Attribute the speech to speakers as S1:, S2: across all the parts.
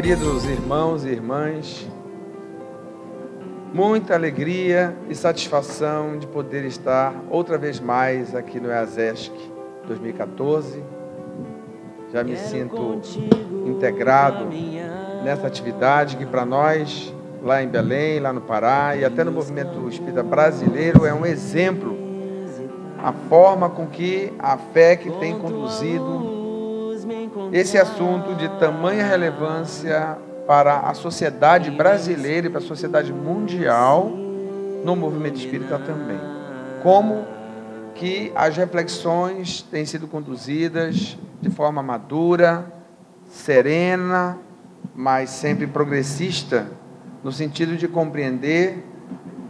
S1: Queridos irmãos e irmãs, muita alegria e satisfação de poder estar outra vez mais aqui no EASESC 2014. Já me sinto integrado nessa atividade que para nós, lá em Belém, lá no Pará e até no movimento espírita brasileiro, é um exemplo. A forma com que a fé que tem conduzido esse assunto de tamanha relevância para a sociedade brasileira e para a sociedade mundial, no movimento espírita também. Como que as reflexões têm sido conduzidas de forma madura, serena, mas sempre progressista, no sentido de compreender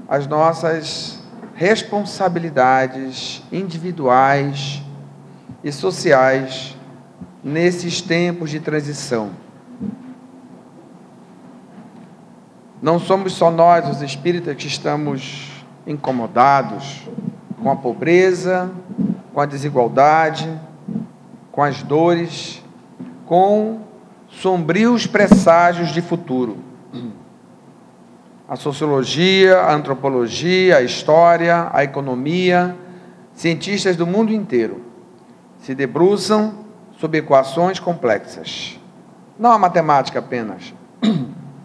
S1: as nossas responsabilidades individuais e sociais nesses tempos de transição. Não somos só nós, os espíritas, que estamos incomodados com a pobreza, com a desigualdade, com as dores, com sombrios presságios de futuro. A sociologia, a antropologia, a história, a economia, cientistas do mundo inteiro se debruçam sobre equações complexas. Não a matemática apenas,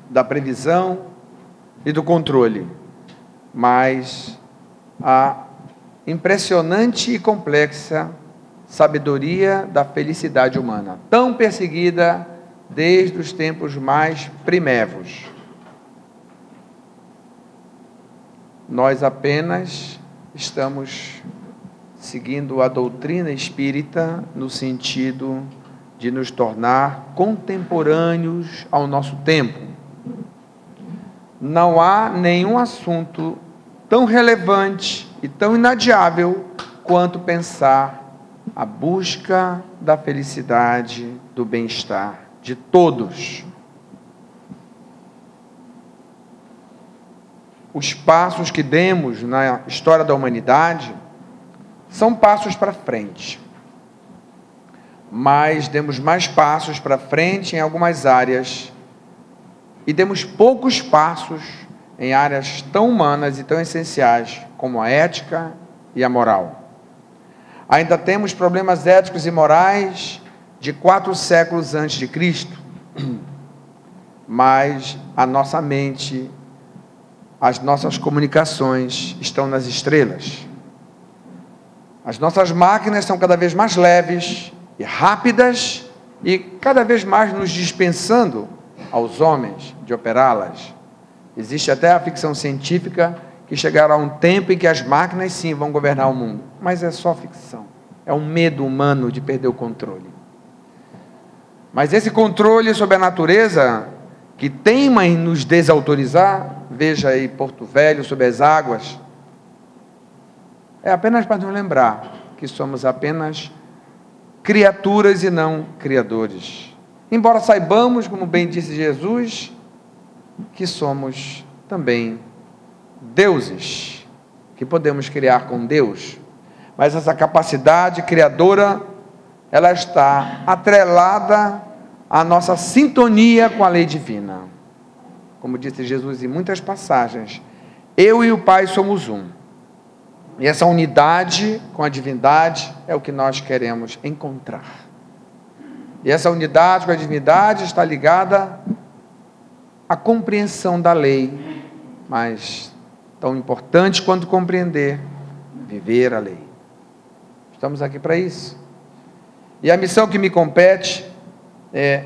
S1: da previsão e do controle, mas a impressionante e complexa sabedoria da felicidade humana, tão perseguida desde os tempos mais primevos. Nós apenas estamos seguindo a doutrina espírita no sentido de nos tornar contemporâneos ao nosso tempo. Não há nenhum assunto tão relevante e tão inadiável quanto pensar a busca da felicidade, do bem-estar de todos. Os passos que demos na história da humanidade são passos para frente, mas demos mais passos para frente em algumas áreas e demos poucos passos em áreas tão humanas e tão essenciais como a ética e a moral. Ainda temos problemas éticos e morais de 4 séculos antes de Cristo, mas a nossa mente, as nossas comunicações estão nas estrelas. As nossas máquinas são cada vez mais leves e rápidas e cada vez mais nos dispensando aos homens de operá-las. Existe até a ficção científica que chegará um tempo em que as máquinas sim vão governar o mundo. Mas é só ficção. É um medo humano de perder o controle. Mas esse controle sobre a natureza que teima em nos desautorizar, veja aí Porto Velho sobre as águas, é apenas para nos lembrar que somos apenas criaturas e não criadores. Embora saibamos, como bem disse Jesus, que somos também deuses, que podemos criar com Deus. Mas essa capacidade criadora, ela está atrelada à nossa sintonia com a lei divina. Como disse Jesus em muitas passagens, eu e o Pai somos um. E essa unidade com a divindade é o que nós queremos encontrar. E essa unidade com a divindade está ligada à compreensão da lei, mas tão importante quanto compreender, viver a lei. Estamos aqui para isso. E a missão que me compete é,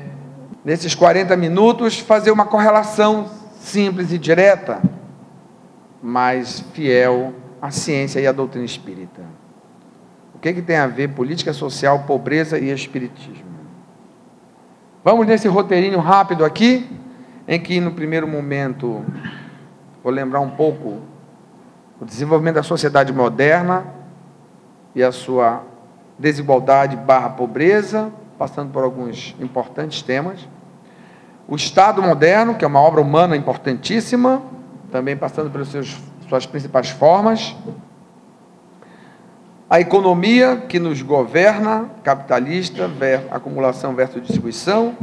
S1: nesses 40 minutos, fazer uma correlação simples e direta, mas fiel à ciência e à doutrina espírita. O que tem a ver política social, pobreza e espiritismo? Vamos nesse roteirinho rápido aqui, em que no primeiro momento vou lembrar um pouco o desenvolvimento da sociedade moderna e a sua desigualdade / pobreza, passando por alguns importantes temas. O Estado moderno, que é uma obra humana importantíssima, também passando pelas suas principais formas. A economia que nos governa, capitalista, acumulação versus distribuição.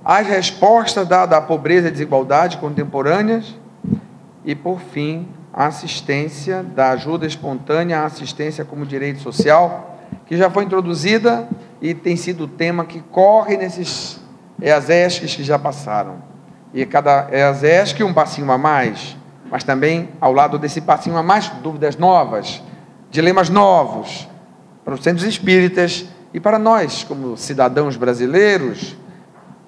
S1: as respostas dadas à pobreza e desigualdade contemporâneas e, por fim, a assistência, da ajuda espontânea à assistência como direito social, que já foi introduzida e tem sido o tema que corre nesses EASESCs que já passaram. E cada EASESC um passinho a mais, mas também, ao lado desse passinho a mais, dúvidas novas, dilemas novos, para os centros espíritas e para nós, como cidadãos brasileiros,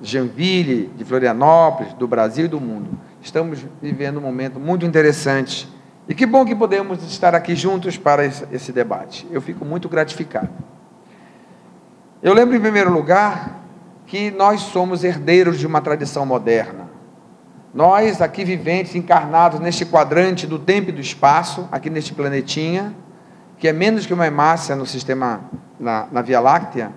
S1: de Joinville, de Florianópolis, do Brasil e do mundo. Estamos vivendo um momento muito interessante. E que bom que podemos estar aqui juntos para esse debate. Eu fico muito gratificado. Eu lembro, em primeiro lugar, que nós somos herdeiros de uma tradição moderna. Nós, aqui viventes, encarnados neste quadrante do tempo e do espaço, aqui neste planetinha, que é menos que uma hemácia no sistema, na Via Láctea,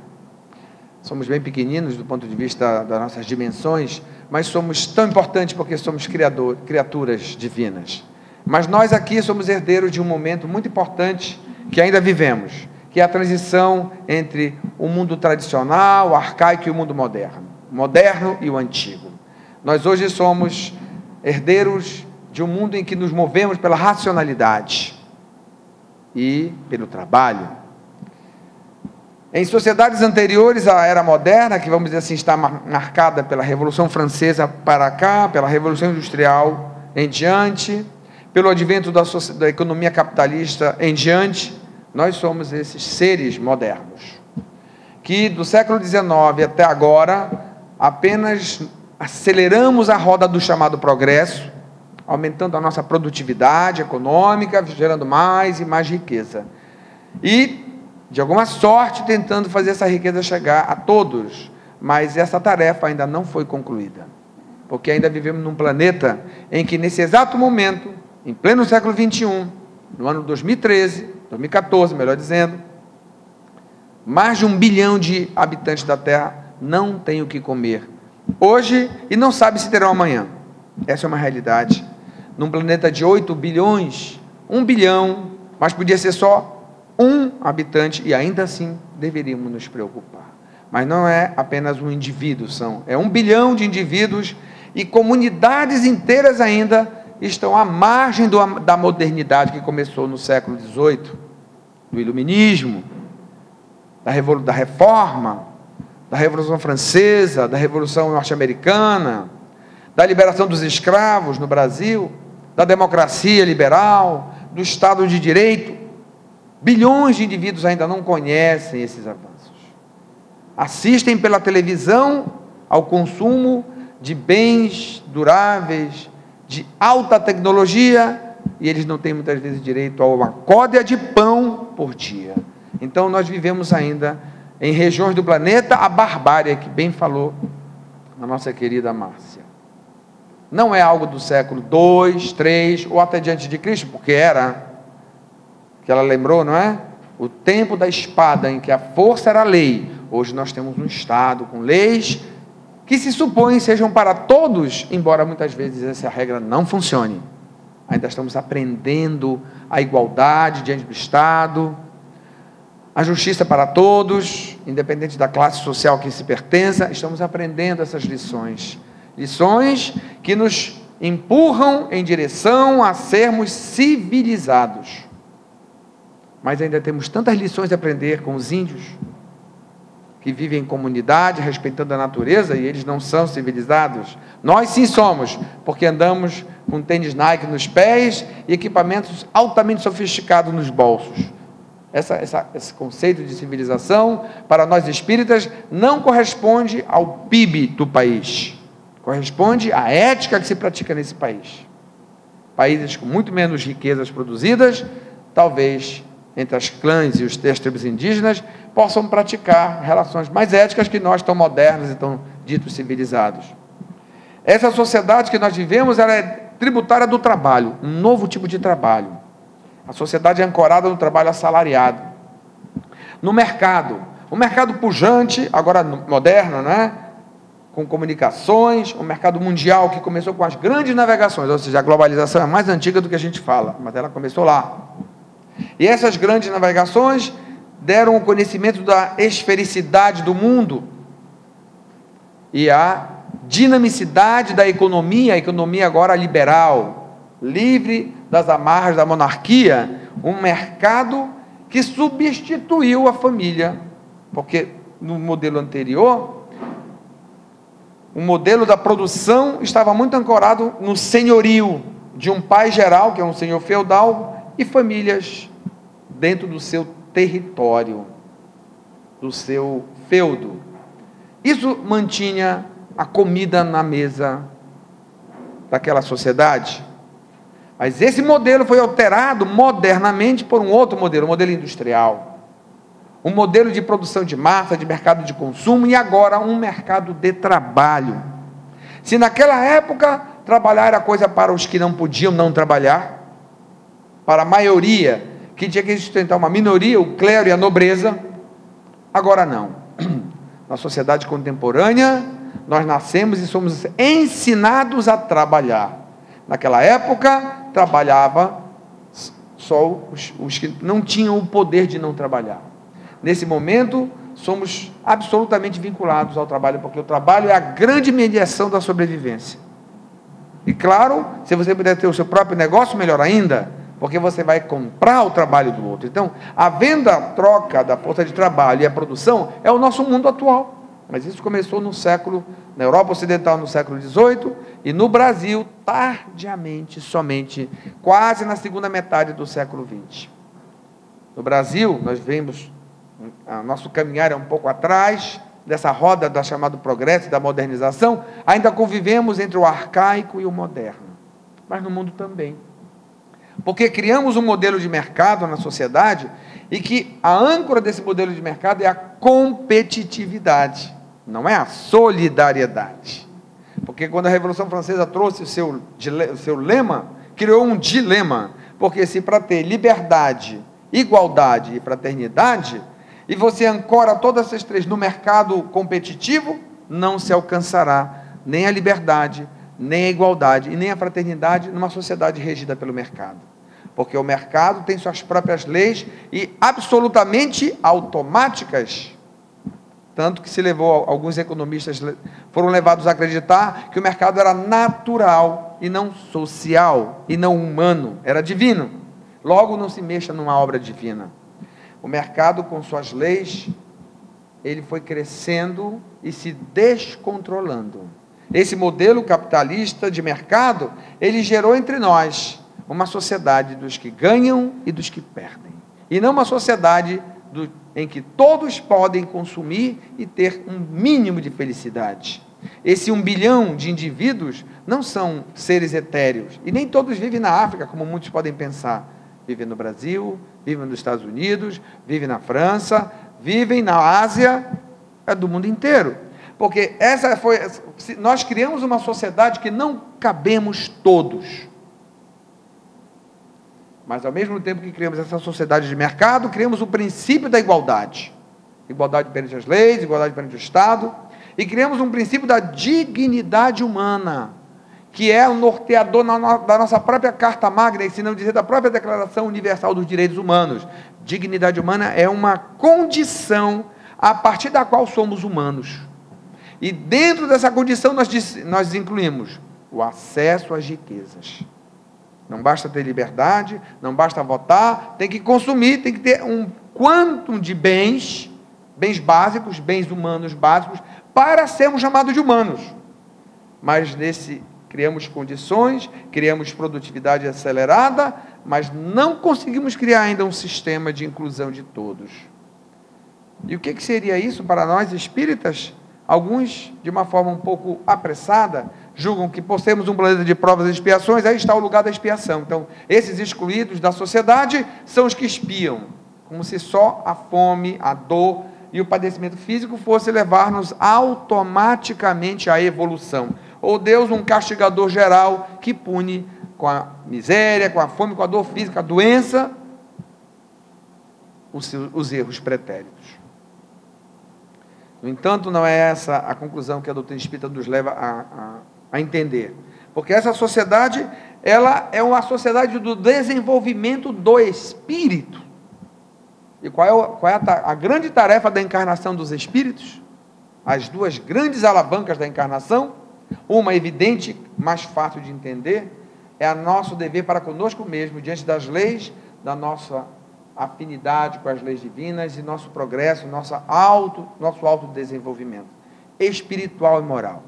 S1: somos bem pequeninos do ponto de vista das nossas dimensões, mas somos tão importantes porque somos criaturas divinas. Mas nós aqui somos herdeiros de um momento muito importante que ainda vivemos, que é a transição entre o mundo tradicional, o arcaico e o mundo moderno, o moderno e o antigo. Nós hoje somos herdeiros de um mundo em que nos movemos pela racionalidade e pelo trabalho. Em sociedades anteriores à era moderna, que vamos dizer assim, está marcada pela Revolução Francesa para cá, pela Revolução Industrial em diante, pelo advento da economia capitalista em diante, nós somos esses seres modernos, que do século XIX até agora, apenas aceleramos a roda do chamado progresso, aumentando a nossa produtividade econômica, gerando mais e mais riqueza. E, de alguma sorte, tentando fazer essa riqueza chegar a todos, mas essa tarefa ainda não foi concluída, porque ainda vivemos num planeta em que, nesse exato momento, em pleno século XXI, no ano 2014, melhor dizendo, mais de 1 bilhão de habitantes da Terra não têm o que comer hoje e não sabe se terão amanhã. Essa é uma realidade. Num planeta de 8 bilhões, 1 bilhão, mas podia ser só um habitante, e ainda assim deveríamos nos preocupar. Mas não é apenas um indivíduo, é 1 bilhão de indivíduos, e comunidades inteiras ainda estão à margem da modernidade que começou no século XVIII, do iluminismo, da reforma, da Revolução Francesa, da Revolução Norte-Americana, da liberação dos escravos no Brasil, da democracia liberal, do Estado de Direito. Bilhões de indivíduos ainda não conhecem esses avanços. Assistem pela televisão ao consumo de bens duráveis, de alta tecnologia, e eles não têm muitas vezes direito a uma códea de pão por dia. Então nós vivemos ainda em regiões do planeta a barbárie, que bem falou a nossa querida Márcia. Não é algo do século II, III, ou até diante de Cristo, porque era, que ela lembrou, não é? O tempo da espada, em que a força era a lei. Hoje nós temos um Estado com leis que se supõem sejam para todos, embora muitas vezes essa regra não funcione. Ainda estamos aprendendo a igualdade diante do Estado, a justiça para todos, independente da classe social que se pertença. Estamos aprendendo essas lições. Lições que nos empurram em direção a sermos civilizados. Mas ainda temos tantas lições a aprender com os índios, que vivem em comunidade, respeitando a natureza, e eles não são civilizados. Nós sim somos, porque andamos com tênis Nike nos pés e equipamentos altamente sofisticados nos bolsos. Esse conceito de civilização, para nós espíritas, não corresponde ao PIB do país, corresponde à ética que se pratica nesse país. Países com muito menos riquezas produzidas, talvez entre as clãs e as tribos indígenas, possam praticar relações mais éticas que nós, tão modernos e tão ditos civilizados. Essa sociedade que nós vivemos, ela é tributária do trabalho, um novo tipo de trabalho. A sociedade é ancorada no trabalho assalariado. No mercado, um mercado pujante, agora moderno, né? Com comunicações, um mercado mundial que começou com as grandes navegações, ou seja, a globalização é mais antiga do que a gente fala, mas ela começou lá. E essas grandes navegações deram o conhecimento da esfericidade do mundo e a dinamicidade da economia, a economia agora liberal, livre das amarras da monarquia, um mercado que substituiu a família, porque no modelo anterior, o modelo da produção estava muito ancorado no senhorio de um pai geral, que é um senhor feudal, e famílias dentro do seu território, do seu feudo. Isso mantinha a comida na mesa daquela sociedade. Mas esse modelo foi alterado modernamente por um outro modelo, um modelo industrial. Um modelo de produção de massa, de mercado de consumo, e agora um mercado de trabalho. Se naquela época trabalhar era coisa para os que não podiam não trabalhar, para a maioria que tinha que sustentar uma minoria, o clero e a nobreza, agora não. Na sociedade contemporânea, nós nascemos e somos ensinados a trabalhar. Naquela época, trabalhava só os que não tinham o poder de não trabalhar. Nesse momento, somos absolutamente vinculados ao trabalho, porque o trabalho é a grande mediação da sobrevivência. E claro, se você puder ter o seu próprio negócio, melhor ainda, porque você vai comprar o trabalho do outro. Então, a venda, a troca da força de trabalho e a produção é o nosso mundo atual. Mas isso começou na Europa Ocidental no século XVIII, e no Brasil, tardiamente, somente, quase na segunda metade do século XX. No Brasil, nós vemos, nosso caminhar é um pouco atrás dessa roda da chamada progresso e da modernização, ainda convivemos entre o arcaico e o moderno, mas no mundo também. Porque criamos um modelo de mercado na sociedade, e que a âncora desse modelo de mercado é a competitividade, não é a solidariedade. Porque quando a Revolução Francesa trouxe o seu lema, criou um dilema, porque se para ter liberdade, igualdade e fraternidade, e você ancora todas essas três no mercado competitivo, não se alcançará nem a liberdade, nem a igualdade e nem a fraternidade numa sociedade regida pelo mercado. Porque o mercado tem suas próprias leis e absolutamente automáticas. Tanto que alguns economistas foram levados a acreditar que o mercado era natural e não social, e não humano, era divino. Logo, não se mexa numa obra divina. O mercado, com suas leis, ele foi crescendo e se descontrolando. Esse modelo capitalista de mercado, ele gerou entre nós uma sociedade dos que ganham e dos que perdem. E não uma sociedade em que todos podem consumir e ter um mínimo de felicidade. Esse 1 bilhão de indivíduos não são seres etéreos, e nem todos vivem na África, como muitos podem pensar. Vivem no Brasil, vivem nos Estados Unidos, vivem na França, vivem na Ásia, é do mundo inteiro. Porque nós criamos uma sociedade que não cabemos todos. Mas, ao mesmo tempo que criamos essa sociedade de mercado, criamos o princípio da igualdade. Igualdade perante as leis, igualdade perante o Estado. E criamos um princípio da dignidade humana, que é o norteador da nossa própria Carta Magna, e se não dizer da própria Declaração Universal dos Direitos Humanos. Dignidade humana é uma condição a partir da qual somos humanos. E dentro dessa condição nós incluímos o acesso às riquezas. Não basta ter liberdade, não basta votar, tem que consumir, tem que ter um quantum de bens básicos, bens humanos básicos, para sermos chamados de humanos. Mas criamos condições, criamos produtividade acelerada, mas não conseguimos criar ainda um sistema de inclusão de todos. E o que seria isso para nós espíritas? Alguns, de uma forma um pouco apressada, julgam que por sermos um planeta de provas e expiações, aí está o lugar da expiação. Então, esses excluídos da sociedade são os que expiam, como se só a fome, a dor e o padecimento físico fosse levar-nos automaticamente à evolução. Ou Deus, um castigador geral, que pune com a miséria, com a fome, com a dor física, a doença, os erros pretéritos. No entanto, não é essa a conclusão que a doutrina espírita nos leva a entender. Porque essa sociedade, ela é uma sociedade do desenvolvimento do espírito. E qual é a grande tarefa da encarnação dos espíritos? As duas grandes alavancas da encarnação Uma evidente, mais fácil de entender, é nosso dever para conosco mesmo, diante das leis, da nossa afinidade com as leis divinas e nosso progresso, nosso autodesenvolvimento espiritual e moral.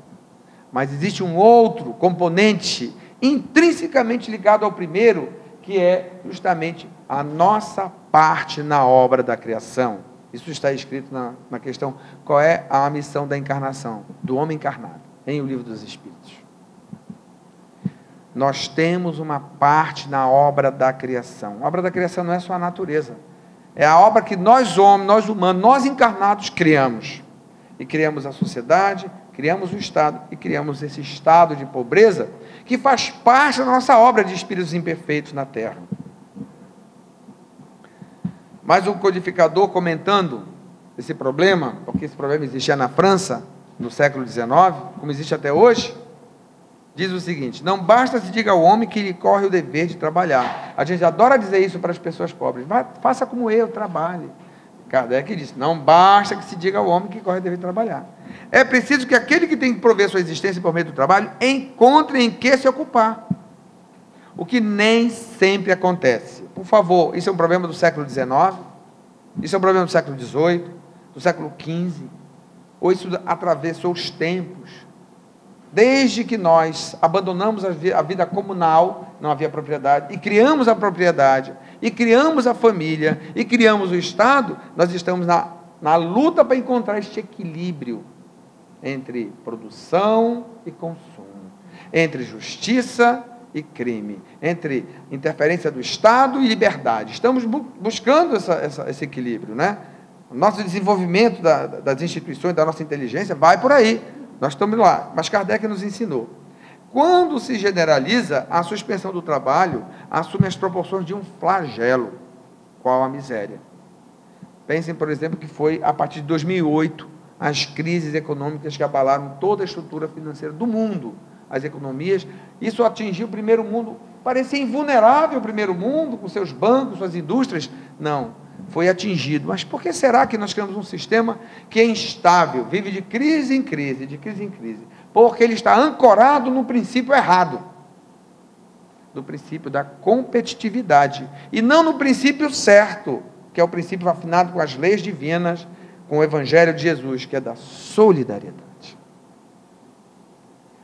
S1: Mas existe um outro componente intrinsecamente ligado ao primeiro, que é justamente a nossa parte na obra da criação. Isso está escrito na questão, qual é a missão da encarnação, do homem encarnado, em O Livro dos Espíritos. Nós temos uma parte na obra da criação. A obra da criação não é só a natureza, é a obra que nós homens, nós humanos, nós encarnados criamos. E criamos a sociedade, criamos o Estado, e criamos esse estado de pobreza, que faz parte da nossa obra de espíritos imperfeitos na Terra. Mas o codificador, comentando esse problema, porque esse problema existia na França, no século XIX, como existe até hoje, diz o seguinte: não basta se diga ao homem que lhe corre o dever de trabalhar. A gente adora dizer isso para as pessoas pobres: faça como eu, trabalhe. Kardec disse: não basta que se diga ao homem que corre o dever de trabalhar. É preciso que aquele que tem que prover sua existência por meio do trabalho encontre em que se ocupar, o que nem sempre acontece. Por favor, isso é um problema do século XIX, isso é um problema do século XVIII, do século XV, ou isso atravessou os tempos. Desde que nós abandonamos a vida comunal, não havia propriedade, e criamos a propriedade, e criamos a família, e criamos o Estado, nós estamos na luta para encontrar este equilíbrio entre produção e consumo, entre justiça e crime, entre interferência do Estado e liberdade. Estamos buscando esse equilíbrio, né? O nosso desenvolvimento das instituições, da nossa inteligência, vai por aí. Nós estamos lá, mas Kardec nos ensinou. Quando se generaliza, a suspensão do trabalho assume as proporções de um flagelo, qual a miséria. Pensem, por exemplo, que foi a partir de 2008, as crises econômicas que abalaram toda a estrutura financeira do mundo, as economias. Isso atingiu o primeiro mundo, parecia invulnerável o primeiro mundo, com seus bancos, suas indústrias. Não, foi atingido. Mas por que será que nós criamos um sistema que é instável, vive de crise em crise, de crise em crise? Porque ele está ancorado no princípio errado, do princípio da competitividade, e não no princípio certo, que é o princípio afinado com as leis divinas, com o Evangelho de Jesus, que é da solidariedade.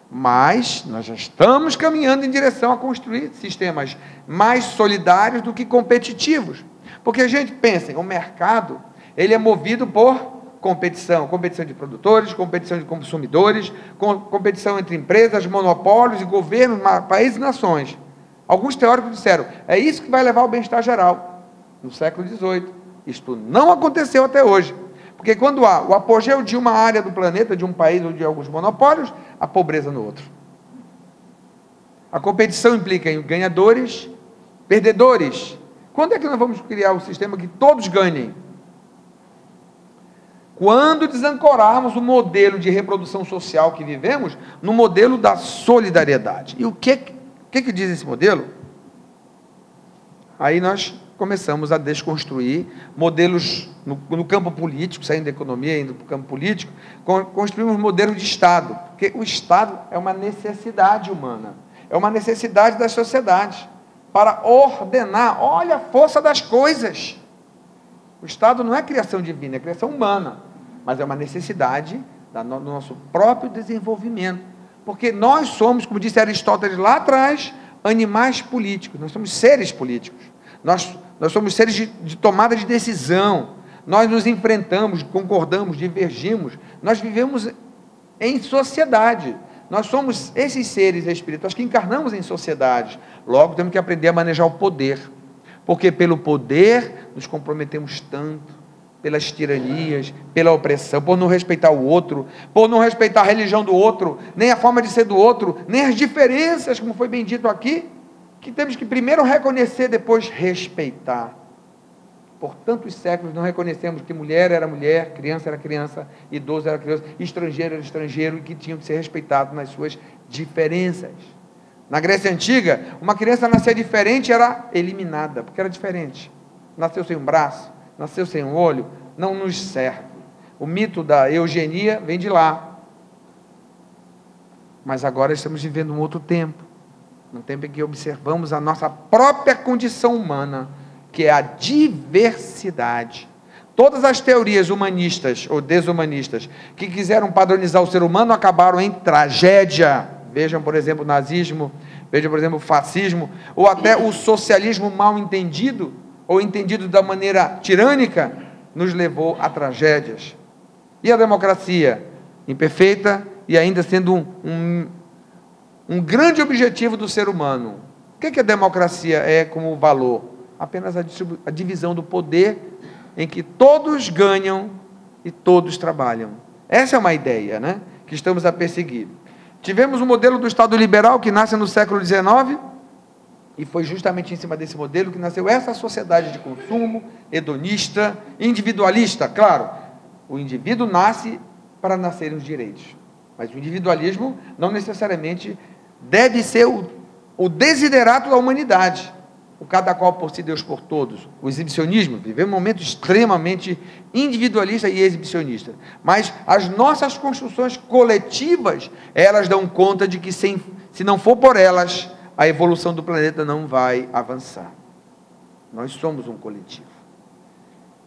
S1: Mas nós já estamos caminhando em direção a construir sistemas mais solidários do que competitivos. Porque a gente pensa, o mercado, ele é movido por competição de produtores, competição de consumidores, competição entre empresas, monopólios e governos, países e nações. Alguns teóricos disseram, é isso que vai levar ao bem-estar geral. No século XVIII, isto não aconteceu até hoje. Porque quando há o apogeu de uma área do planeta, de um país ou de alguns monopólios, a pobreza no outro. A competição implica em ganhadores, perdedores. Quando é que nós vamos criar um sistema que todos ganhem? Quando desancorarmos o modelo de reprodução social que vivemos no modelo da solidariedade. E o que diz esse modelo? Aí nós começamos a desconstruir modelos no campo político, saindo da economia, indo para o campo político, construímos modelos de Estado, porque o Estado é uma necessidade humana, é uma necessidade das sociedades, para ordenar, olha a força das coisas. O Estado não é criação divina, é criação humana, mas é uma necessidade do nosso próprio desenvolvimento, porque nós somos, como disse Aristóteles lá atrás, animais políticos, nós somos seres políticos, nós somos seres de tomada de decisão, nós nos enfrentamos, concordamos, divergimos, nós vivemos em sociedade, nós somos esses seres espirituais que encarnamos em sociedade, logo temos que aprender a manejar o poder, porque pelo poder nos comprometemos tanto, pelas tiranias, pela opressão, por não respeitar o outro, por não respeitar a religião do outro, nem a forma de ser do outro, nem as diferenças, como foi bem dito aqui, que temos que primeiro reconhecer, depois respeitar. Por tantos séculos não reconhecemos que mulher era mulher, criança era criança, idoso era criança, estrangeiro era estrangeiro, e que tinham que ser respeitados nas suas diferenças. Na Grécia Antiga, uma criança nascia diferente, era eliminada, porque era diferente. Nasceu sem um braço, nasceu sem um olho, não nos serve. O mito da eugenia vem de lá. Mas agora estamos vivendo um outro tempo, um tempo em que observamos a nossa própria condição humana, que é a diversidade. Todas as teorias humanistas ou desumanistas que quiseram padronizar o ser humano acabaram em tragédia. Vejam, por exemplo, o nazismo, vejam, por exemplo, o fascismo, ou até o socialismo mal entendido, ou entendido da maneira tirânica, nos levou a tragédias. E a democracia, imperfeita e ainda sendo um grande objetivo do ser humano. O que a democracia é como valor? Apenas a divisão do poder, em que todos ganham e todos trabalham. Essa é uma ideia, né, que estamos a perseguir. Tivemos um modelo do Estado liberal que nasce no século XIX, e foi justamente em cima desse modelo que nasceu essa sociedade de consumo, hedonista, individualista. Claro, o indivíduo nasce para nascerem os direitos, mas o individualismo não necessariamente deve ser o desiderato da humanidade, o cada qual por si, Deus por todos. O exibicionismo, vivemos um momento extremamente individualista e exibicionista, mas as nossas construções coletivas, elas dão conta de que se não for por elas, a evolução do planeta não vai avançar. Nós somos um coletivo.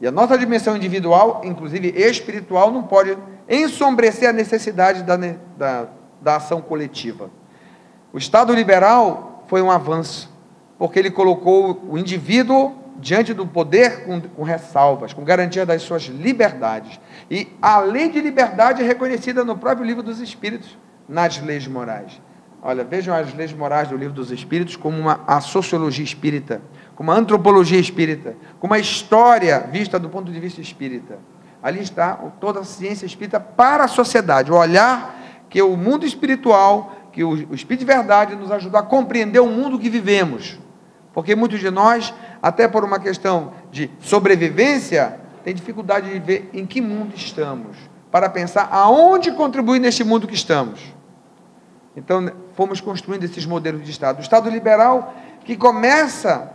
S1: E a nossa dimensão individual, inclusive espiritual, não pode ensombrecer a necessidade da ação coletiva. O Estado liberal foi um avanço, porque ele colocou o indivíduo diante do poder com ressalvas, com garantia das suas liberdades. E a lei de liberdade é reconhecida no próprio Livro dos Espíritos, nas leis morais. Olha, vejam as leis morais do Livro dos Espíritos como a sociologia espírita, como a antropologia espírita, como a história vista do ponto de vista espírita. Ali está toda a ciência espírita para a sociedade, o olhar que o mundo espiritual, que o Espírito de Verdade nos ajuda a compreender o mundo que vivemos. Porque muitos de nós, até por uma questão de sobrevivência, tem dificuldade de ver em que mundo estamos, para pensar aonde contribuir neste mundo que estamos. Então, fomos construindo esses modelos de Estado. O Estado liberal, que começa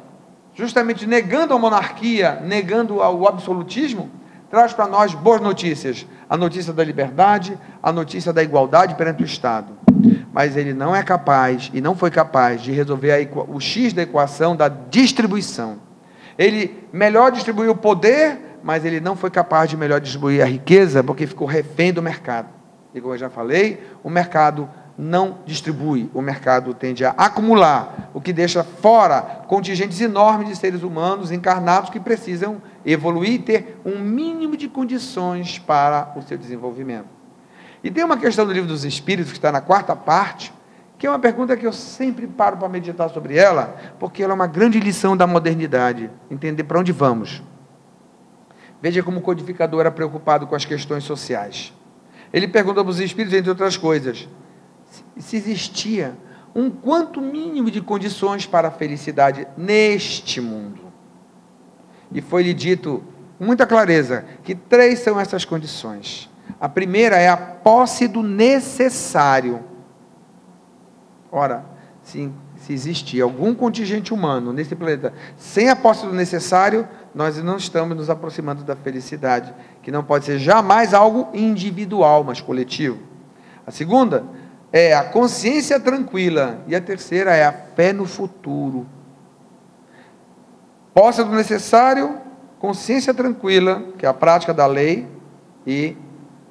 S1: justamente negando a monarquia, negando o absolutismo, traz para nós boas notícias. A notícia da liberdade, a notícia da igualdade perante o Estado. Mas ele não é capaz, e não foi capaz, de resolver o X da equação da distribuição. Ele melhor distribuiu o poder, mas ele não foi capaz de melhor distribuir a riqueza, porque ficou refém do mercado. E como eu já falei, o mercado não distribui, o mercado tende a acumular, o que deixa fora contingentes enormes de seres humanos encarnados que precisam evoluir e ter um mínimo de condições para o seu desenvolvimento. E tem uma questão do Livro dos Espíritos, que está na 4ª parte, que é uma pergunta que eu sempre paro para meditar sobre ela, porque ela é uma grande lição da modernidade, entender para onde vamos. Veja como o codificador era preocupado com as questões sociais. Ele perguntou para os Espíritos, entre outras coisas, se existia um quanto mínimo de condições para a felicidade neste mundo. E foi-lhe dito, com muita clareza, que 3 são essas condições. A primeira é a posse do necessário. Ora, se existir algum contingente humano nesse planeta sem a posse do necessário, nós não estamos nos aproximando da felicidade, que não pode ser jamais algo individual, mas coletivo. A segunda é a consciência tranquila, e a terceira é a fé no futuro. Posse do necessário, consciência tranquila, que é a prática da lei, e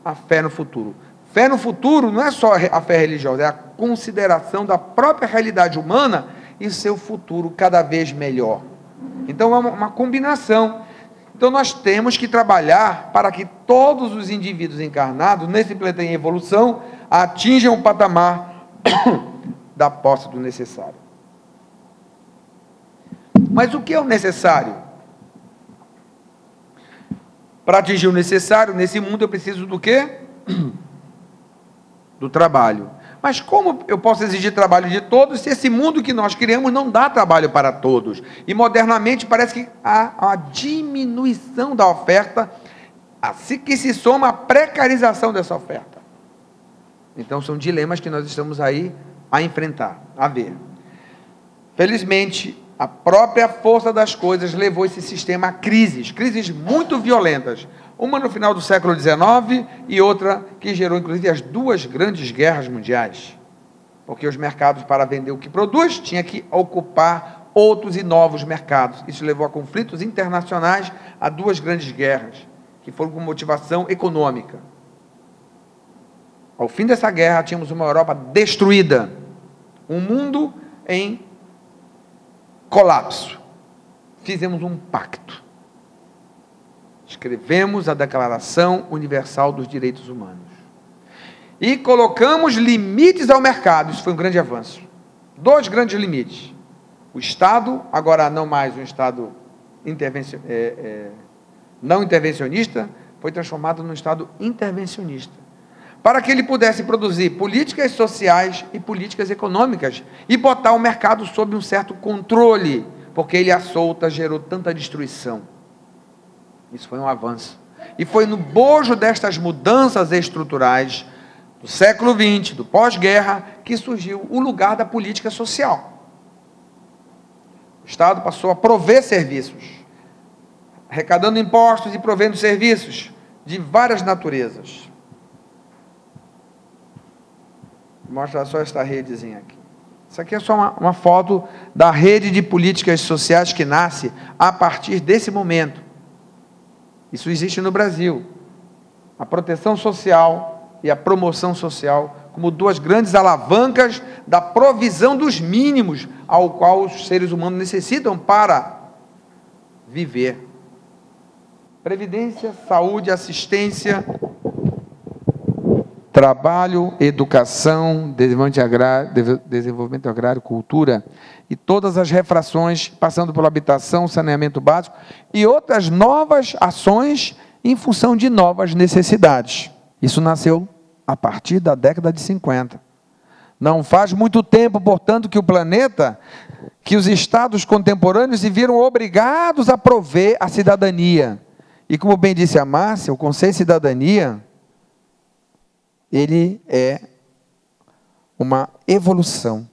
S1: a fé no futuro. Fé no futuro não é só a fé religiosa, é a consideração da própria realidade humana e seu futuro cada vez melhor. Então é uma combinação. Então nós temos que trabalhar para que todos os indivíduos encarnados nesse planeta em evolução atinjam o patamar da posse do necessário. Mas o que é o necessário? Para atingir o necessário, nesse mundo eu preciso do quê? Do trabalho. Mas como eu posso exigir trabalho de todos, se esse mundo que nós criamos não dá trabalho para todos? E modernamente parece que há uma diminuição da oferta, assim que se soma a precarização dessa oferta. Então são dilemas que nós estamos aí a enfrentar, a ver. Felizmente, a própria força das coisas levou esse sistema a crises muito violentas. Uma no final do século XIX e outra que gerou, inclusive, as 2 grandes guerras mundiais. porque os mercados, para vender o que produz, tinha que ocupar outros e novos mercados. Isso levou a conflitos internacionais, a 2 grandes guerras, que foram com motivação econômica. Ao fim dessa guerra, tínhamos uma Europa destruída, um mundo em colapso. Fizemos um pacto. Escrevemos a Declaração Universal dos Direitos Humanos. E colocamos limites ao mercado. Isso foi um grande avanço. 2 grandes limites. O Estado, agora não mais um Estado não intervencionista, foi transformado num Estado intervencionista, para que ele pudesse produzir políticas sociais e políticas econômicas e botar o mercado sob um certo controle, porque ele à solta gerou tanta destruição. Isso foi um avanço. E foi no bojo destas mudanças estruturais do século XX, do pós-guerra, que surgiu o lugar da política social. O Estado passou a prover serviços, arrecadando impostos e provendo serviços de várias naturezas. Vou mostrar só esta redezinha aqui. Isso aqui é só uma foto da rede de políticas sociais que nasce a partir desse momento. Isso existe no Brasil. A proteção social e a promoção social como 2 grandes alavancas da provisão dos mínimos ao qual os seres humanos necessitam para viver. Previdência, saúde, assistência, trabalho, educação, desenvolvimento agrário, cultura, e todas as refrações, passando pela habitação, saneamento básico, e outras novas ações em função de novas necessidades. Isso nasceu a partir da década de 50. Não faz muito tempo, portanto, que o planeta, que os estados contemporâneos se viram obrigados a prover a cidadania. E como bem disse a Márcia, o conceito de cidadania, ele é uma evolução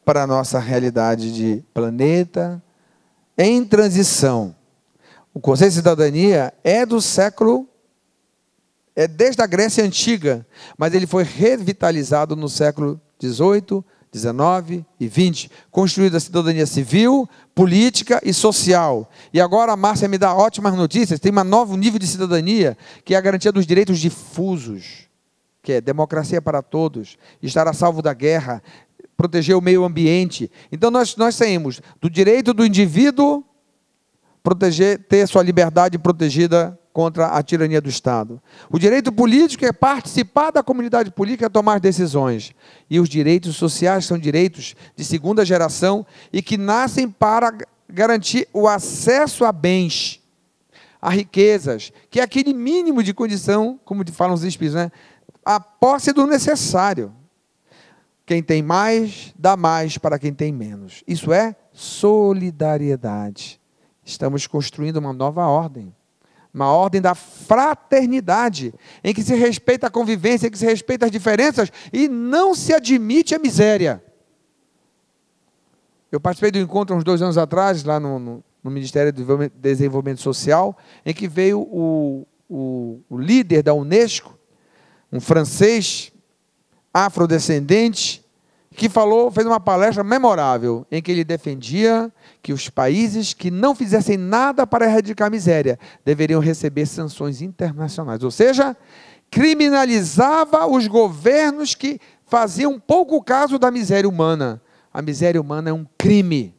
S1: para a nossa realidade de planeta em transição. O conceito de cidadania é do século, é desde a Grécia Antiga, mas ele foi revitalizado no século XVIII, XIX e XX, construída a cidadania civil, política e social. E agora a Márcia me dá ótimas notícias, tem um novo nível de cidadania, que é a garantia dos direitos difusos, que é democracia para todos, estar a salvo da guerra, proteger o meio ambiente. Então nós saímos do direito do indivíduo, ter sua liberdade protegida contra a tirania do Estado. O direito político é participar da comunidade política, tomar decisões. E os direitos sociais são direitos de segunda geração e que nascem para garantir o acesso a bens, a riquezas, que é aquele mínimo de condição, como falam os espíritos, né? A posse do necessário. Quem tem mais, dá mais para quem tem menos. Isso é solidariedade. Estamos construindo uma nova ordem. Uma ordem da fraternidade, em que se respeita a convivência, em que se respeita as diferenças e não se admite a miséria. Eu participei do encontro uns 2 anos atrás, lá no Ministério do Desenvolvimento Social, em que veio o líder da Unesco, um francês, afrodescendente, que fez uma palestra memorável, em que ele defendia que os países que não fizessem nada para erradicar a miséria deveriam receber sanções internacionais. Ou seja, criminalizava os governos que faziam pouco caso da miséria humana. A miséria humana é um crime.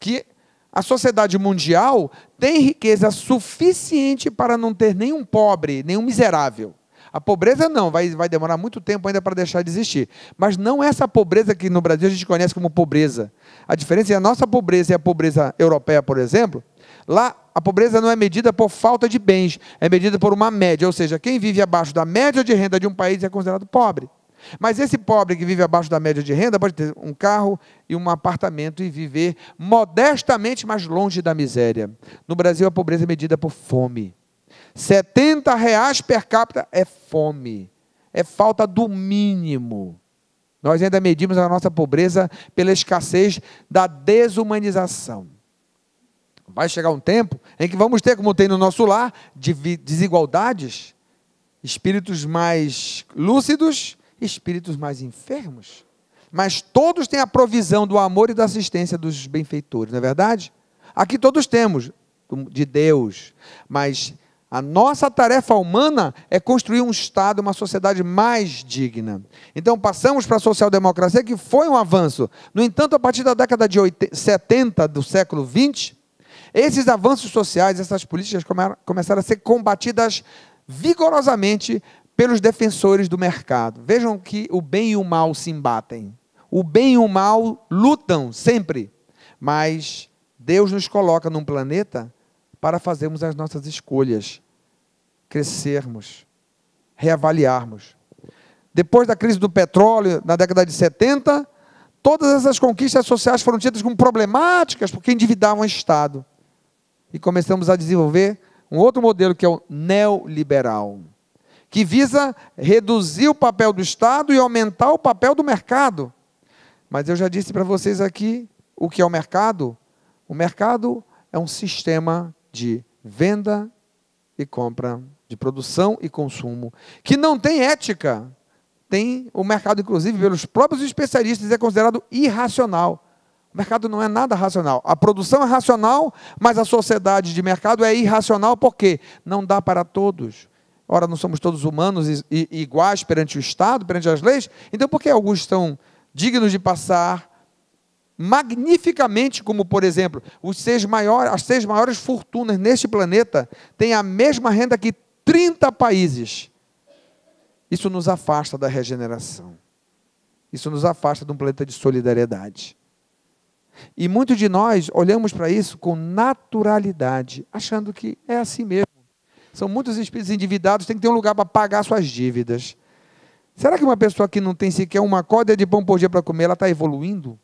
S1: Que a sociedade mundial tem riqueza suficiente para não ter nenhum pobre, nenhum miserável. A pobreza não, vai demorar muito tempo ainda para deixar de existir. Mas não essa pobreza que no Brasil a gente conhece como pobreza. A diferença é a nossa pobreza e a pobreza europeia, por exemplo. Lá, a pobreza não é medida por falta de bens, é medida por uma média. Ou seja, quem vive abaixo da média de renda de um país é considerado pobre. Mas esse pobre que vive abaixo da média de renda pode ter um carro e um apartamento e viver modestamente mais longe da miséria. No Brasil, a pobreza é medida por fome. R$70 per capita é fome, é falta do mínimo. Nós ainda medimos a nossa pobreza pela escassez da desumanização. Vai chegar um tempo em que vamos ter, como tem no nosso lar, desigualdades, espíritos mais lúcidos espíritos mais enfermos. Mas todos têm a provisão do amor e da assistência dos benfeitores, não é verdade? Aqui todos temos, de Deus, mas a nossa tarefa humana é construir um Estado, uma sociedade mais digna. Então passamos para a social-democracia, que foi um avanço. No entanto, a partir da década de 70 do século XX, esses avanços sociais, essas políticas começaram a ser combatidas vigorosamente pelos defensores do mercado. Vejam que o bem e o mal se embatem. O bem e o mal lutam sempre, mas Deus nos coloca num planeta para fazermos as nossas escolhas, crescermos, reavaliarmos. Depois da crise do petróleo, na década de 70, todas essas conquistas sociais foram tidas como problemáticas, porque endividavam o Estado. E começamos a desenvolver um outro modelo, que é o neoliberal, que visa reduzir o papel do Estado e aumentar o papel do mercado. Mas eu já disse para vocês aqui o que é o mercado. O mercado é um sistema de venda e compra, de produção e consumo, que não tem ética. Tem o mercado, inclusive, pelos próprios especialistas, é considerado irracional. O mercado não é nada racional. A produção é racional, mas a sociedade de mercado é irracional, porque não dá para todos. Ora, não somos todos humanos e iguais perante o Estado, perante as leis. Então, por que alguns estão dignos de passar magnificamente, como, por exemplo, as 6 maiores fortunas neste planeta têm a mesma renda que 30 países? Isso nos afasta da regeneração. Isso nos afasta de um planeta de solidariedade. E muitos de nós olhamos para isso com naturalidade, achando que é assim mesmo. São muitos espíritos endividados, tem que ter um lugar para pagar suas dívidas. Será que uma pessoa que não tem sequer uma corda de pão por dia para comer, ela está evoluindo?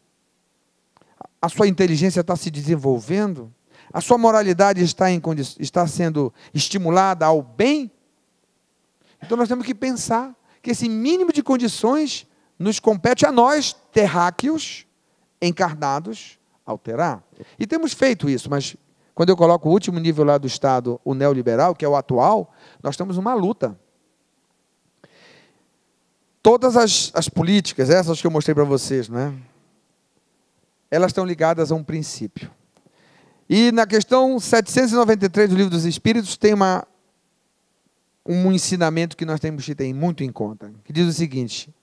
S1: A sua inteligência está se desenvolvendo? A sua moralidade está sendo estimulada ao bem? Então nós temos que pensar que esse mínimo de condições nos compete a nós, terráqueos, encarnados, alterar. E temos feito isso, mas quando eu coloco o último nível lá do Estado, o neoliberal, que é o atual, nós estamos numa luta. Todas as políticas, essas que eu mostrei para vocês, não é? Elas estão ligadas a um princípio. E na questão 793 do Livro dos Espíritos, tem um ensinamento que nós temos que ter muito em conta, que diz o seguinte: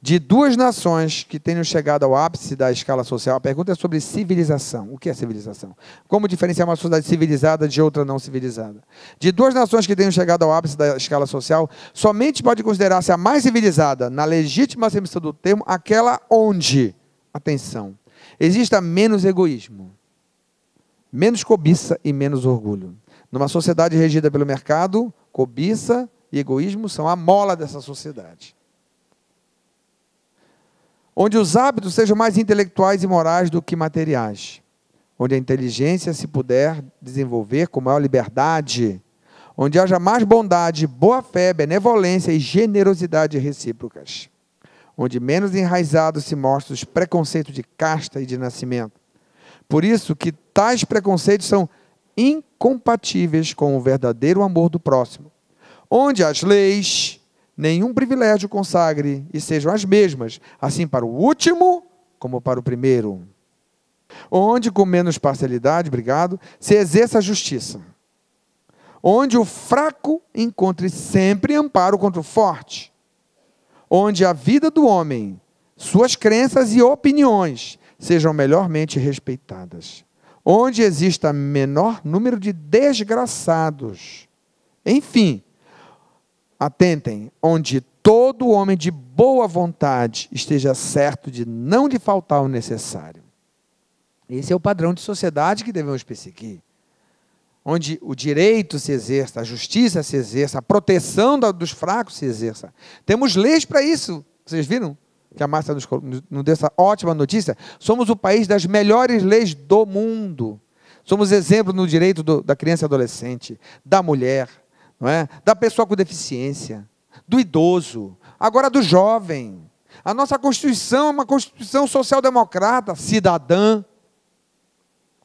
S1: de 2 nações que tenham chegado ao ápice da escala social, a pergunta é sobre civilização. O que é civilização? Como diferenciar uma sociedade civilizada de outra não civilizada? De 2 nações que tenham chegado ao ápice da escala social, somente pode considerar-se a mais civilizada, na legítima acepção do termo, aquela onde, atenção, exista menos egoísmo, menos cobiça e menos orgulho. Numa sociedade regida pelo mercado, cobiça e egoísmo são a mola dessa sociedade. Onde os hábitos sejam mais intelectuais e morais do que materiais. Onde a inteligência se puder desenvolver com maior liberdade. Onde haja mais bondade, boa-fé, benevolência e generosidade recíprocas. Onde menos enraizados se mostram os preconceitos de casta e de nascimento. Por isso que tais preconceitos são incompatíveis com o verdadeiro amor do próximo. Onde as leis nenhum privilégio consagre e sejam as mesmas, assim para o último como para o primeiro. Onde, com menos parcialidade, se exerça a justiça. Onde o fraco encontre sempre amparo contra o forte. Onde a vida do homem, suas crenças e opiniões sejam melhormente respeitadas. Onde exista menor número de desgraçados. Enfim, atentem, onde todo homem de boa vontade esteja certo de não lhe faltar o necessário. Esse é o padrão de sociedade que devemos perseguir. Onde o direito se exerça, a justiça se exerça, a proteção dos fracos se exerça. Temos leis para isso. Vocês viram que a Márcia nos deu essa ótima notícia? Somos o país das melhores leis do mundo. Somos exemplo no direito da criança e adolescente, da mulher, não é? Da pessoa com deficiência, do idoso, agora do jovem. A nossa Constituição é uma Constituição social-democrata, cidadã.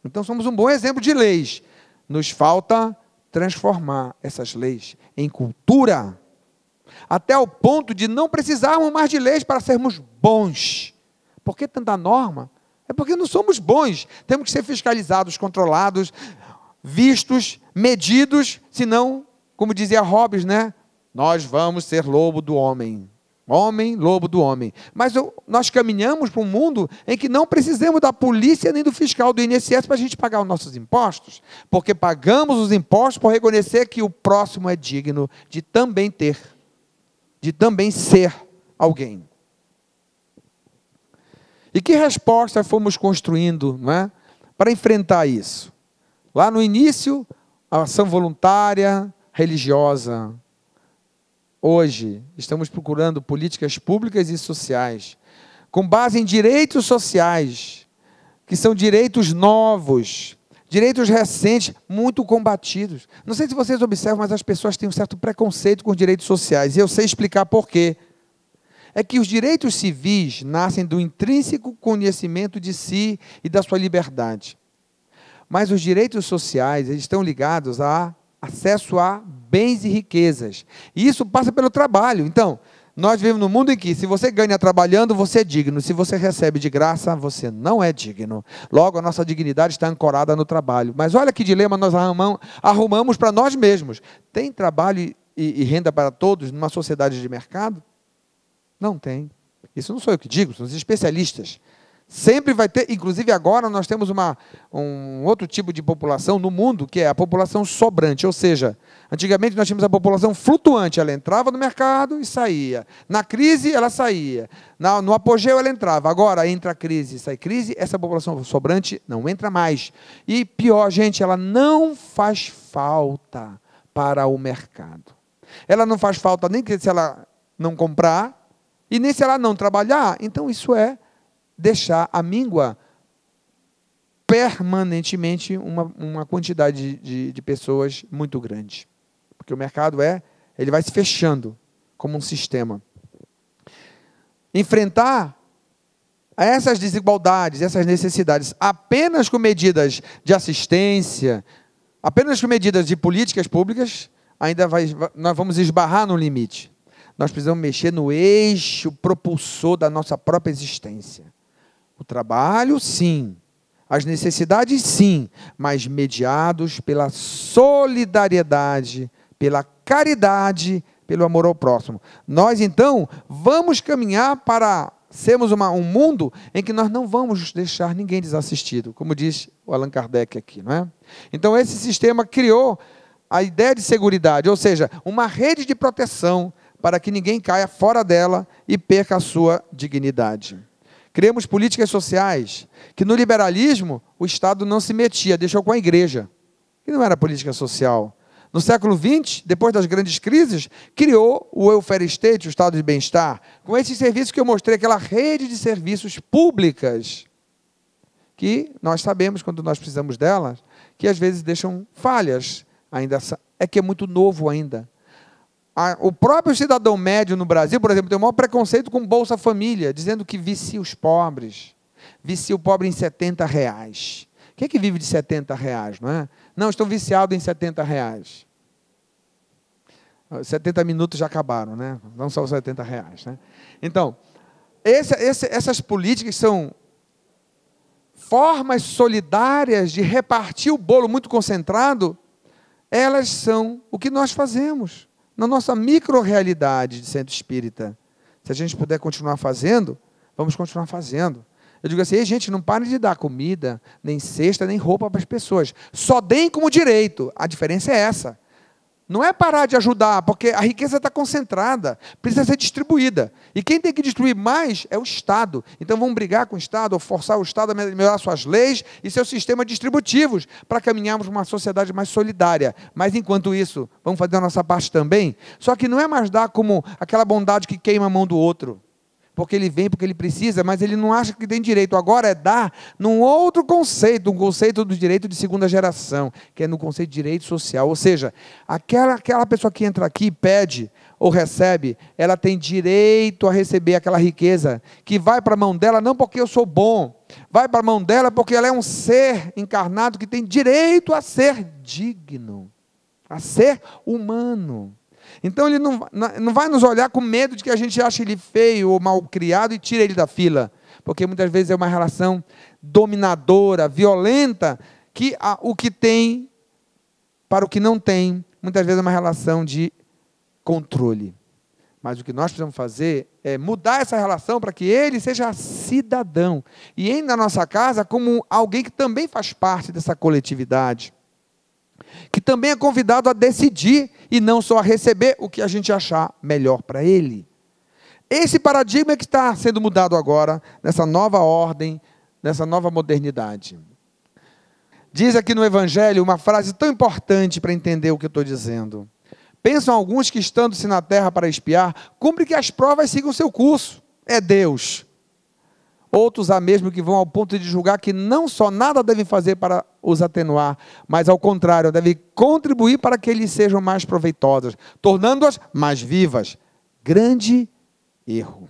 S1: Então somos um bom exemplo de leis. Nos falta transformar essas leis em cultura. até o ponto de não precisarmos mais de leis para sermos bons. Por que tanta norma? É porque não somos bons. Temos que ser fiscalizados, controlados, vistos, medidos, senão, como dizia Hobbes, né? Nós vamos ser lobo do homem. Homem, lobo do homem. Mas nós caminhamos para um mundo em que não precisamos da polícia nem do fiscal do INSS para a gente pagar os nossos impostos, porque pagamos os impostos por reconhecer que o próximo é digno de também ter, de também ser alguém. E que resposta fomos construindo, não é, para enfrentar isso? Lá no início, a ação voluntária, religiosa. Hoje, estamos procurando políticas públicas e sociais, com base em direitos sociais, que são direitos novos, direitos recentes, muito combatidos. Não sei se vocês observam, mas as pessoas têm um certo preconceito com os direitos sociais, e eu sei explicar por quê. É que os direitos civis nascem do intrínseco conhecimento de si e da sua liberdade. Mas os direitos sociais, eles estão ligados a acesso a bens e riquezas. E isso passa pelo trabalho. Então, nós vivemos num mundo em que, se você ganha trabalhando, você é digno. Se você recebe de graça, você não é digno. Logo, a nossa dignidade está ancorada no trabalho. Mas olha que dilema nós arrumamos para nós mesmos. Tem trabalho e renda para todos numa sociedade de mercado? Não tem. Isso não sou eu que digo, são os especialistas. Sempre vai ter, inclusive agora nós temos um outro tipo de população no mundo, que é a população sobrante, ou seja, antigamente nós tínhamos a população flutuante, ela entrava no mercado e saía. Na crise, ela saía. No apogeu, ela entrava. Agora, entra a crise e sai crise, essa população sobrante não entra mais. E pior, gente, ela não faz falta para o mercado. Ela não faz falta nem se ela não comprar, e nem se ela não trabalhar. Então, isso é deixar a míngua permanentemente uma quantidade de pessoas muito grande. Porque o mercado ele vai se fechando como um sistema. Enfrentar essas desigualdades, essas necessidades, apenas com medidas de assistência, apenas com medidas de políticas públicas, nós vamos esbarrar no limite. Nós precisamos mexer no eixo propulsor da nossa própria existência. O trabalho, sim. As necessidades, sim. Mas mediados pela solidariedade, pela caridade, pelo amor ao próximo. Nós, então, vamos caminhar para sermos um mundo em que nós não vamos deixar ninguém desassistido, como diz o Allan Kardec aqui, não é? Então, esse sistema criou a ideia de seguridade, ou seja, uma rede de proteção para que ninguém caia fora dela e perca a sua dignidade. Criamos políticas sociais, que no liberalismo o Estado não se metia, deixou com a igreja, que não era política social. No século XX, depois das grandes crises, criou o welfare state, o estado de bem-estar, com esses serviços que eu mostrei, aquela rede de serviços públicas, que nós sabemos, quando nós precisamos delas, que às vezes deixam falhas, é que é muito novo ainda. O próprio cidadão médio no Brasil, por exemplo, tem o maior preconceito com Bolsa Família, dizendo que vicia os pobres, vicia o pobre em R$70. Quem é que vive de R$70, não é? Não, estão viciados em R$70. 70 minutos já acabaram, né? Não só os R$70, né? Então, essas políticas são formas solidárias de repartir o bolo muito concentrado, elas são o que nós fazemos na nossa micro-realidade de centro espírita. Se a gente puder continuar fazendo, vamos continuar fazendo. Eu digo assim, gente, não parem de dar comida, nem cesta, nem roupa para as pessoas. Só deem como direito. A diferença é essa. Não é parar de ajudar, porque a riqueza está concentrada, precisa ser distribuída. E quem tem que distribuir mais é o Estado. Então vamos brigar com o Estado, ou forçar o Estado a melhorar suas leis e seus sistemas distributivos, para caminharmos para uma sociedade mais solidária. Mas enquanto isso, vamos fazer a nossa parte também. Só que não é mais dar como aquela bondade que queima a mão do outro. Porque ele vem, porque ele precisa, mas ele não acha que tem direito. Agora é dar num outro conceito, um conceito do direito de segunda geração, que é no conceito de direito social. Ou seja, aquela pessoa que entra aqui e pede ou recebe, ela tem direito a receber aquela riqueza, que vai para a mão dela não porque eu sou bom, vai para a mão dela porque ela é um ser encarnado que tem direito a ser digno, a ser humano. Então ele não vai nos olhar com medo de que a gente ache ele feio ou mal criado e tire ele da fila, porque muitas vezes é uma relação dominadora, violenta, que o que tem para o que não tem, muitas vezes é uma relação de controle. Mas o que nós precisamos fazer é mudar essa relação para que ele seja cidadão. E entre na nossa casa como alguém que também faz parte dessa coletividade. Que também é convidado a decidir e não só a receber o que a gente achar melhor para ele. Esse paradigma é que está sendo mudado agora, nessa nova ordem, nessa nova modernidade. Diz aqui no Evangelho uma frase tão importante para entender o que eu estou dizendo. Pensam alguns que, estando-se na terra para espiar, cumpre que as provas sigam seu curso. É Deus. Outros há mesmo que vão ao ponto de julgar que não só nada devem fazer para os atenuar, mas ao contrário, devem contribuir para que eles sejam mais proveitosas, tornando-as mais vivas. Grande erro.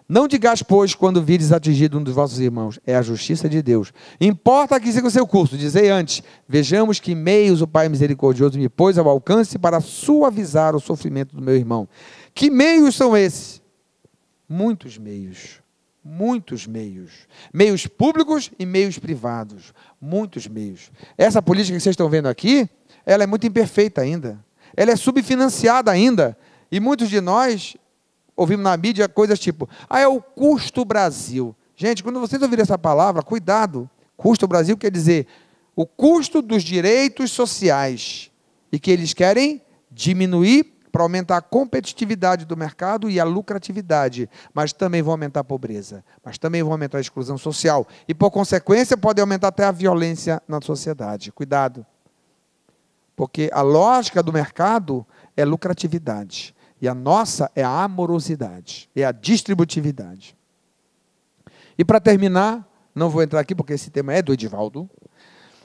S1: Não digais, pois, quando vires atingido um dos vossos irmãos, é a justiça de Deus. Importa que siga o seu curso. Dizei antes, vejamos que meios o Pai misericordioso me pôs ao alcance para suavizar o sofrimento do meu irmão. Que meios são esses? Muitos meios. Muitos meios. Meios públicos e meios privados. Muitos meios. Essa política que vocês estão vendo aqui, ela é muito imperfeita ainda. Ela é subfinanciada ainda. E muitos de nós ouvimos na mídia coisas tipo, é o custo Brasil. Gente, quando vocês ouvirem essa palavra, cuidado. Custo Brasil quer dizer o custo dos direitos sociais. E que eles querem diminuir para aumentar a competitividade do mercado e a lucratividade. Mas também vão aumentar a pobreza. Mas também vão aumentar a exclusão social. E, por consequência, pode aumentar até a violência na sociedade. Cuidado. Porque a lógica do mercado é lucratividade. E a nossa é a amorosidade, é a distributividade. E para terminar, não vou entrar aqui porque esse tema é do Edivaldo,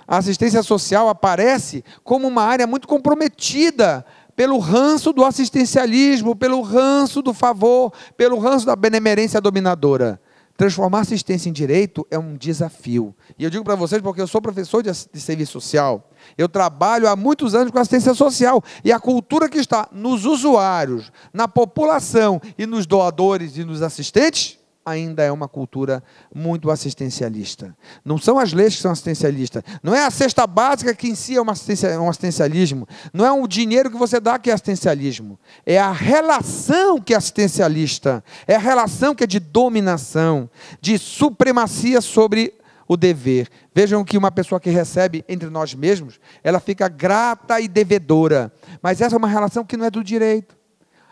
S1: a assistência social aparece como uma área muito comprometida pelo ranço do assistencialismo, pelo ranço do favor, pelo ranço da benemerência dominadora. Transformar a assistência em direito é um desafio. E eu digo para vocês porque eu sou professor de serviço social. Eu trabalho há muitos anos com assistência social. E a cultura que está nos usuários, na população e nos doadores e nos assistentes, ainda é uma cultura muito assistencialista. Não são as leis que são assistencialistas. Não é a cesta básica que em si é um assistencialismo. Não é o dinheiro que você dá que é assistencialismo. É a relação que é assistencialista. É a relação que é de dominação, de supremacia sobre o dever. Vejam que uma pessoa que recebe entre nós mesmos, ela fica grata e devedora. Mas essa é uma relação que não é do direito.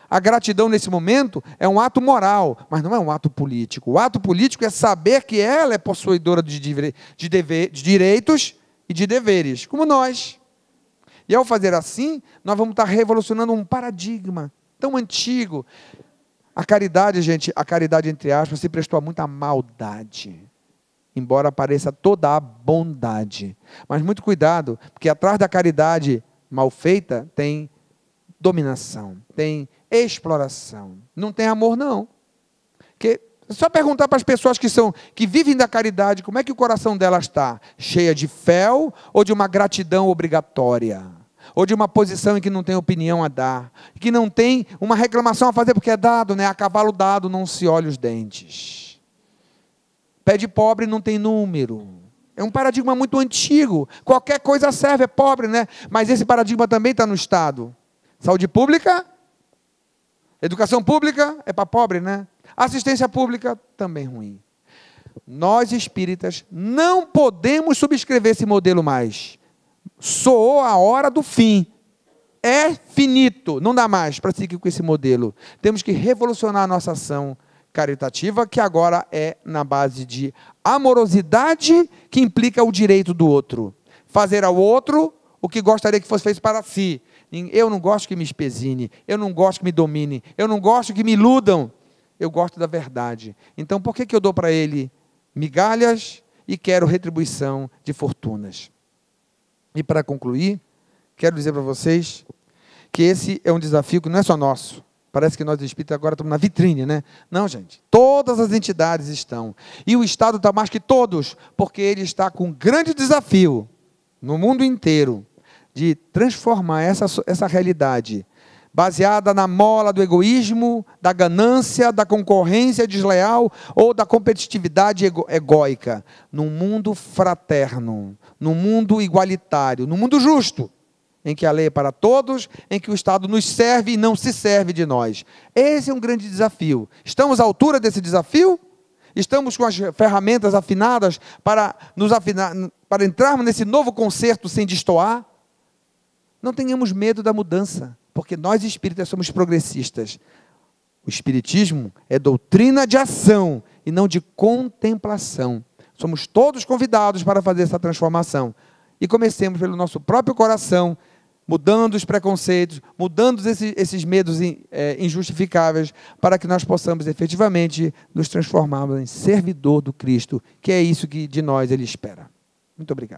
S1: A gratidão nesse momento é um ato moral, mas não é um ato político. O ato político é saber que ela é possuidora de direitos e de deveres, como nós. E ao fazer assim, nós vamos estar revolucionando um paradigma tão antigo. A caridade, gente, a caridade entre aspas, se prestou a muita maldade, embora apareça toda a bondade. Mas muito cuidado, porque atrás da caridade mal feita tem dominação, tem exploração. Não tem amor, não. Porque, só perguntar para as pessoas que vivem da caridade, como é que o coração delas está? Cheia de fel ou de uma gratidão obrigatória? Ou de uma posição em que não tem opinião a dar? Que não tem uma reclamação a fazer, porque é dado, né? A cavalo dado não se olha os dentes. Pé de pobre não tem número. É um paradigma muito antigo. Qualquer coisa serve, é pobre, né? Mas esse paradigma também está no Estado. Saúde pública, educação pública é para pobre, né? Assistência pública também ruim. Nós espíritas não podemos subscrever esse modelo mais. Soou a hora do fim. É finito, não dá mais para seguir com esse modelo. Temos que revolucionar a nossa ação caritativa, que agora é na base de amorosidade, que implica o direito do outro. Fazer ao outro o que gostaria que fosse feito para si. Eu não gosto que me espesine, eu não gosto que me domine, eu não gosto que me iludam, eu gosto da verdade. Então, por que eu dou para ele migalhas e quero retribuição de fortunas? E para concluir, quero dizer para vocês que esse é um desafio que não é só nosso. Parece que nós espíritas agora estamos na vitrine, né? Não, gente, todas as entidades estão. E o Estado está mais que todos, porque ele está com um grande desafio no mundo inteiro, de transformar essa realidade baseada na mola do egoísmo, da ganância, da concorrência desleal ou da competitividade egóica. Num mundo fraterno, num mundo igualitário, num mundo justo, em que a lei é para todos, em que o Estado nos serve e não se serve de nós. Esse é um grande desafio. Estamos à altura desse desafio? Estamos com as ferramentas afinadas para nos afinar, para entrarmos nesse novo concerto sem destoar? Não tenhamos medo da mudança, porque nós espíritas somos progressistas. O espiritismo é doutrina de ação e não de contemplação. Somos todos convidados para fazer essa transformação. E comecemos pelo nosso próprio coração, mudando os preconceitos, mudando esses medos injustificáveis, para que nós possamos efetivamente nos transformarmos em servidor do Cristo, que é isso que de nós Ele espera. Muito obrigado.